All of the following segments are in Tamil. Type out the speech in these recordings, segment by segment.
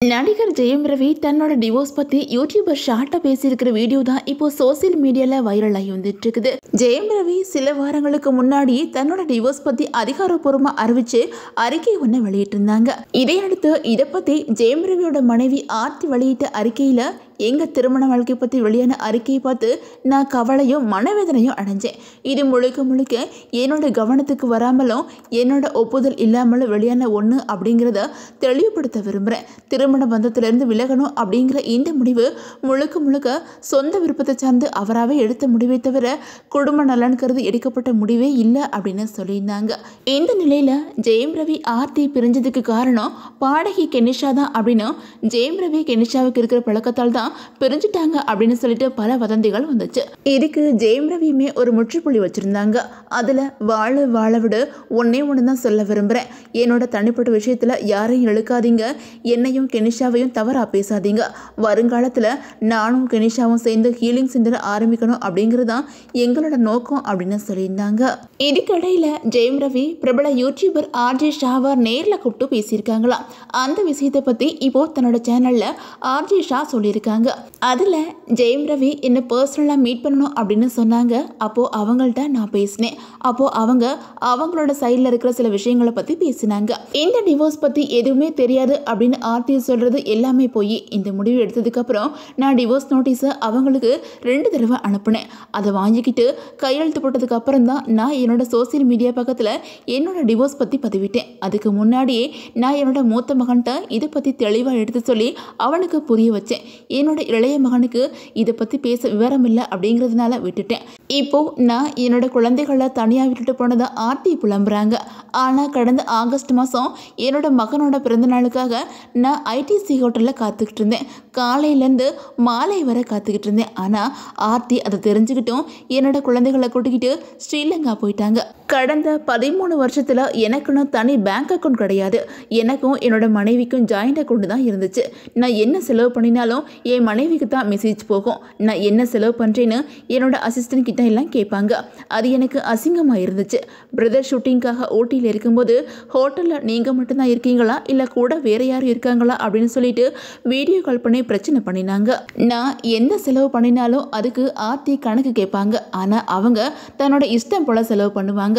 நடிகர் ஜெயம் ரவி தன்னோட டிவோர்ஸ் பத்தி யூடியூபர் ஷார்ட்டா பேசியிருக்கிற வீடியோ தான் இப்போ சோசியல் மீடியால வைரல் ஆகி வந்துட்டு இருக்குது. ஜெயம் ரவி சில வாரங்களுக்கு முன்னாடி தன்னோட டிவோர்ஸ் பத்தி அதிகாரப்பூர்வமா அறிவிச்சு அறிக்கை ஒன்று வெளியிட்டிருந்தாங்க. இதையடுத்து இதை பத்தி ஜெயம் ரவியோட மனைவி ஆர்த்தி வெளியிட்ட அறிக்கையில எங்க திருமண வாழ்க்கை பத்தி வெளியான அறிக்கையை பார்த்து நான் கவலையும் மனவேதனையும் அடைஞ்சேன். இது முழுக்க முழுக்க என்னோட கவனத்துக்கு வராமலும் என்னோட ஒப்புதல் இல்லாமலும் வெளியான ஒன்று அப்படிங்கிறத தெளிவுபடுத்த விரும்புகிறேன். திருமண பந்தத்திலிருந்து விலகணும் அப்படிங்கிற இந்த முடிவு முழுக்க முழுக்க சொந்த விருப்பத்தை சார்ந்து அவராகவே எடுத்த முடிவை தவிர குடும்ப நலனுக்கிறது எடுக்கப்பட்ட முடிவே இல்லை அப்படின்னு சொல்லியிருந்தாங்க. இந்த நிலையில் ஜெயம் ரவி ஆர்த்தி பிரிஞ்சதுக்கு காரணம் பாடகி கெனிஷா தான் அப்படின்னு ஜெயம் ரவி கெனிஷாவுக்கு இருக்கிற பழக்கத்தால் தான் பிரிஞ்சுட்டாங்க அப்படின்னு சொல்லிட்டு பல வதந்திகள் வந்துச்சு. இதுக்கு ஜெயம் ரவியுமே ஒரு முற்றுப்புள்ளி வச்சிருந்தாங்க. அதில் வாழ விட ஒன்னே ஒன்று தான் சொல்ல விரும்புகிறேன். என்னோட தனிப்பட்ட விஷயத்தில் யாரையும் இழுக்காதீங்க, என்னையும் கெனிஷாவையும் தவறாக பேசாதீங்க. வருங்காலத்தில் நானும் கெனிஷாவும் சேர்ந்து ஹீலிங் சென்டர் ஆரம்பிக்கணும் அப்படிங்கிறது தான் எங்களோட நோக்கம் அப்படின்னு சொல்லியிருந்தாங்க. இதுக்கிடையில் ஜெயம் ரவி பிரபல யூடியூபர் ஆர்ஜே ஷாவை நேரில் கூப்பிட்டு பேசியிருக்காங்களாம். அந்த விஷயத்தை பற்றி இப்போ தன்னோட சேனலில் ஆர்ஜே ஷா சொல்லியிருக்காங்க. அதில் ஜெயம் ரவி என்னை பர்சனலாக மீட் பண்ணணும் அப்படின்னு சொன்னாங்க. அப்போது அவங்கள்ட்ட நான் பேசினேன். அப்போது அவங்களோட சைடில் இருக்கிற சில விஷயங்களை பற்றி பேசினாங்க. இந்த டிவோர்ஸ் பற்றி எதுவுமே தெரியாது அப்படின்னு ஆர்த்தி சொல்கிறது எல்லாமே போய் இந்த முடிவு எடுத்ததுக்கப்புறம் நான் டிவோர்ஸ் நோட்டீஸை அவங்களுக்கு 2 தடவை அனுப்புனேன். அதை வாங்கிக்கிட்டு கையெழுத்து போட்டதுக்கு அப்புறம் தான் நான் என்னோட சோசியல் மீடியா பக்கத்தில் என்னோட டிவோர்ஸ் பற்றி பதிவிட்டேன். அதுக்கு முன்னாடியே நான் என்னோட மூத்த மகன்கிட்ட இதை பற்றி தெளிவாக எடுத்து சொல்லி அவனுக்கு புரிய வச்சேன். என்னோட இளைய மகனுக்கு இதை பற்றி பேச விவரம் இல்லை அப்படிங்கிறதுனால விட்டுட்டேன். இப்போ நான் என்னோட குழந்தைகளை தனியாக விட்டுட்டு போனதை ஆர்த்தி புலம்புறாங்க. ஆனால் கடந்த ஆகஸ்ட் மாதம் என்னோட மகனோட பிறந்தநாளுக்காக நான் ஐடிசி ஹோட்டலில் காத்துக்கிட்டு இருந்தேன். காலையிலேருந்து மாலை வரை காத்துக்கிட்டு இருந்தேன். ஆனால் ஆர்த்தி அதை தெரிஞ்சுக்கிட்டும் என்னோட குழந்தைகளை கூட்டிக்கிட்டு ஸ்ரீலங்கா போயிட்டாங்க. கடந்த 13 வருஷத்தில் எனக்குன்னு தனி பேங்க் அக்கௌண்ட் கிடையாது. எனக்கும் என்னோட மனைவிக்கும் ஜாயிண்ட் அக்கௌண்ட் தான் இருந்துச்சு. நான் என்ன செலவு பண்ணினாலும் என் மனைவிக்கு தான் மெசேஜ் போகும். நான் என்ன செலவு பண்ணுறேன்னு என்னோட அசிஸ்டன்ட் கிட்ட எல்லாம் கேட்பாங்க. அது எனக்கு அசிங்கமாக இருந்துச்சு. பிரதர் ஷூட்டிங்காக ஊட்டியில் இருக்கும்போது ஹோட்டலில் நீங்கள் மட்டும்தான் இருக்கீங்களா இல்லை கூட வேற யாரும் இருக்காங்களா அப்படின்னு சொல்லிட்டு வீடியோ கால் பண்ணி பிரச்சனை பண்ணினாங்க. நான் எந்த செலவு பண்ணினாலும் அதுக்கு ஆர்த்தி கணக்கு கேட்பாங்க. ஆனால் அவங்க தன்னோட இஷ்டம் போல செலவு பண்ணுவாங்க.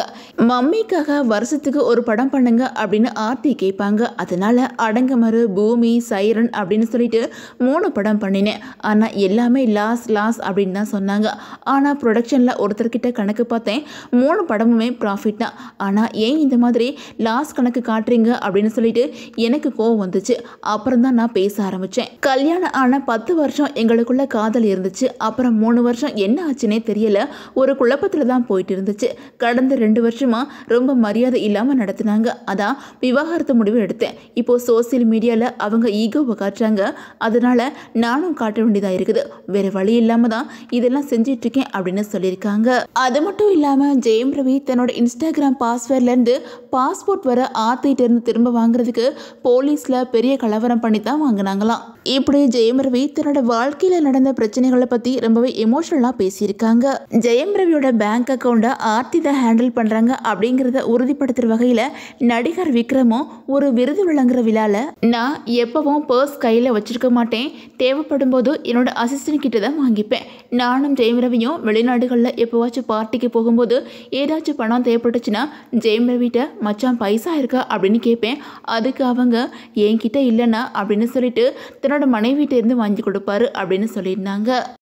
மம்மிக்காக வருஷத்துக்கு ஒரு படம் பண்ணுங்க அப்படின்னு ஆர்த்தி கேட்பாங்க. அதனால அடங்கமறு, பூமி, சைரன் அப்படின்னு சொல்லிட்டு 3 படம் பண்ணினேன். ஆனால் எல்லாமே லாஸ் அப்படின்னு தான் சொன்னாங்க. ஆனால் ப்ரொடக்ஷனில் ஒருத்தர்கிட்ட கணக்கு பார்த்தேன். 3 படமுமே ப்ராஃபிட் தான். ஆனால் ஏன் இந்த மாதிரி லாஸ் கணக்கு காட்டுறீங்க அப்படின்னு சொல்லிட்டு எனக்கு கோவம் வந்துச்சு. அப்புறம் தான் நான் பேச ஆரம்பித்தேன். கல்யாணம் ஆன 10 வருஷம் எங்களுக்குள்ள காதல் இருந்துச்சு. அப்புறம் 3 வருஷம் என்ன ஆச்சுன்னே தெரியல. ஒரு குழப்பத்தில் தான் போயிட்டு இருந்துச்சு. கடந்த 2 வருஷமா ரொம்ப மரியாதை இல்லாமல் நடத்தினாங்க. அதான் விவாகரத்து முடிவு எடுத்தேன். இப்போ சோசியல் மீடியாவில் அவங்க ஈகோவை காட்டுறாங்க. அதனால நானும் காட்ட வேண்டியதாக இருக்குது. வேற வழி இல்லாமல் தான் இதெல்லாம் செஞ்சிட்டு இருக்கேன் அப்படின்னு சொல்லியிருக்காங்க. அது மட்டும் இல்லாமல் ஜெயம் ரவி தன்னோட இன்ஸ்டாகிராம் பாஸ்வேர்ட்லேருந்து பாஸ்போர்ட் வர ஆர்த்திட்டு இருந்து திரும்ப வாங்குறதுக்கு போலீஸில் பெரிய கலவரம் பண்ணி தான் வாங்கினாங்களாம். இப்படி ஜெயம் ரவி தன்னோட வாழ்க்கையில் நடந்த பிரச்சனைகளை பற்றி ரொம்பவே எமோஷனலாக பேசியிருக்காங்க. ஜெயம் ரவியோட பேங்க் அக்கௌண்ட்டை ஆர்த்தி தான் ஹேண்டில் பண்ணுறாங்க அப்படிங்கிறத உறுதிப்படுத்துகிற வகையில் நடிகர் விக்ரமும் ஒரு விருது வழங்குற விழாவில் நான் எப்பவும் பர்ஸ் கையில் வச்சிருக்க மாட்டேன், தேவைப்படும் போது என்னோட அசிஸ்டன்ட் கிட்ட தான் வாங்கிப்பேன். நானும் ஜெயம் ரவியும் வெளிநாடுகளில் எப்போவாச்சும் பார்ட்டிக்கு போகும்போது ஏதாச்சும் பணம் தேவைப்பட்டுச்சுன்னா ஜெயம் ரவிட்ட மச்சான் பைசா இருக்கா அப்படின்னு கேட்பேன். அதுக்கு அவங்க என்கிட்ட இல்லைன்னா அப்படின்னு சொல்லிட்டு தன்னோட மனைவிட்ட இருந்து வாங்கி கொடுப்பாரு அப்படின்னு சொல்லியிருந்தாங்க.